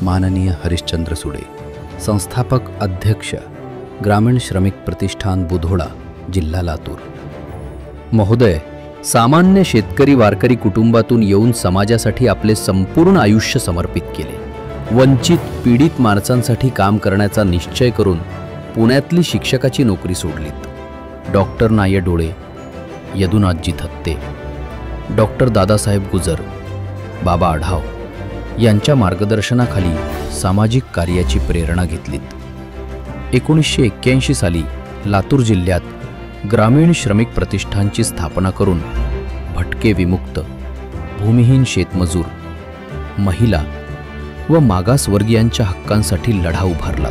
माननीय हरिश्चंद्र सुडे, संस्थापक अध्यक्ष, ग्रामीण श्रमिक प्रतिष्ठान बुधोडा, जिल्हा लातूर। महोदय, सामान्य शेतकरी वारकरी कुटुंबातून येऊन समाजासाठी आपले संपूर्ण आयुष्य समर्पित केले। वंचित पीडित माणसांसाठी काम करण्याचा निश्चय करून पुण्यातली शिक्षकाची नोकरी सोडलीत। डॉक्टर नाय डोळे, यदुनाथजी थत्ते, डॉक्टर दादासाहेब गुजर, बाबा आढाव यांच्या मार्गदर्शनाखाली सामाजिक कार्याची प्रेरणा घेतलीत। 1981 साली लातूर जिल्ह्यात ग्रामीण श्रमिक प्रतिष्ठानची स्थापना करून भटके विमुक्त, भूमिहीन शेतमजूर, महिला व मागासवर्गीयांच्या हक्कांसाठी लढा उभारला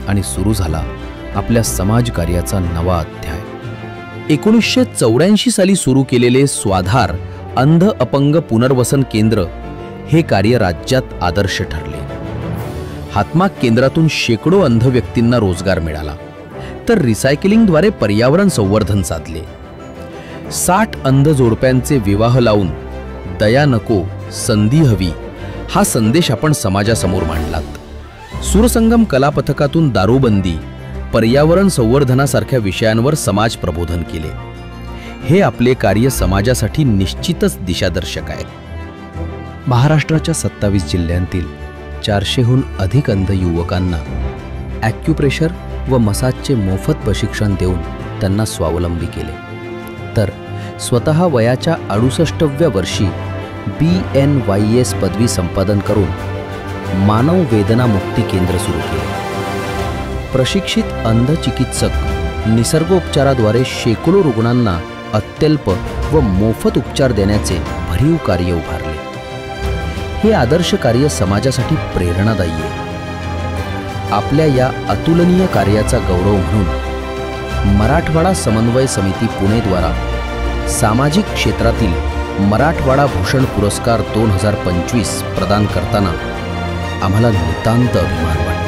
आणि सुरू झाला आपल्या समाजकार्याचा नवा अध्याय। 1984 साली सुरू केलेले स्वाधार अंध अपंग पुनर्वसन केंद्र हे कार्य राज्यात आदर्श ठरले। हातमाग केंद्रातून शेकडो अंध व्यक्तींना रोजगार मिळाला, तर रिसायकलिंगद्वारे पर्यावरण संवर्धन साधले। 60 अंध जोडप्यांचे विवाह लावून दया नको संधी हवी हा संदेश आपण समाजासमोर मांडलात। सुरसंगम कला पथकातून दारूबंदी, पर्यावरण संवर्धनासारख्या विषयांवर समाज प्रबोधन केले। हे आपले कार्य समाजासाठी निश्चितच दिशादर्शक आहे। महाराष्ट्राच्या 27 जिल्ह्यांतील 400हून अधिक अंध युवकांना ॲक्युप्रेशर व मसाजचे मोफत प्रशिक्षण देऊन त्यांना स्वावलंबी केले, तर स्वतः वयाच्या 68व्या वर्षी BNYS पदवी संपादन करून मानव वेदना मुक्ती केंद्र सुरू केले। प्रशिक्षित अंध चिकित्सक निसर्गोपचाराद्वारे शेकडो रुग्णांना अत्यल्प व मोफत उपचार देण्याचे भरीव कार्य उभारले। हे आदर्श कार्य समाजासाठी प्रेरणादायी आहे। आपल्या या अतुलनीय कार्याचा गौरव म्हणून मराठवाडा समन्वय समिती पुणे द्वारा सामाजिक क्षेत्रातील मराठवाडा भूषण पुरस्कार 2025 प्रदान करताना आम्हाला नितांत अभिमान वाटतो।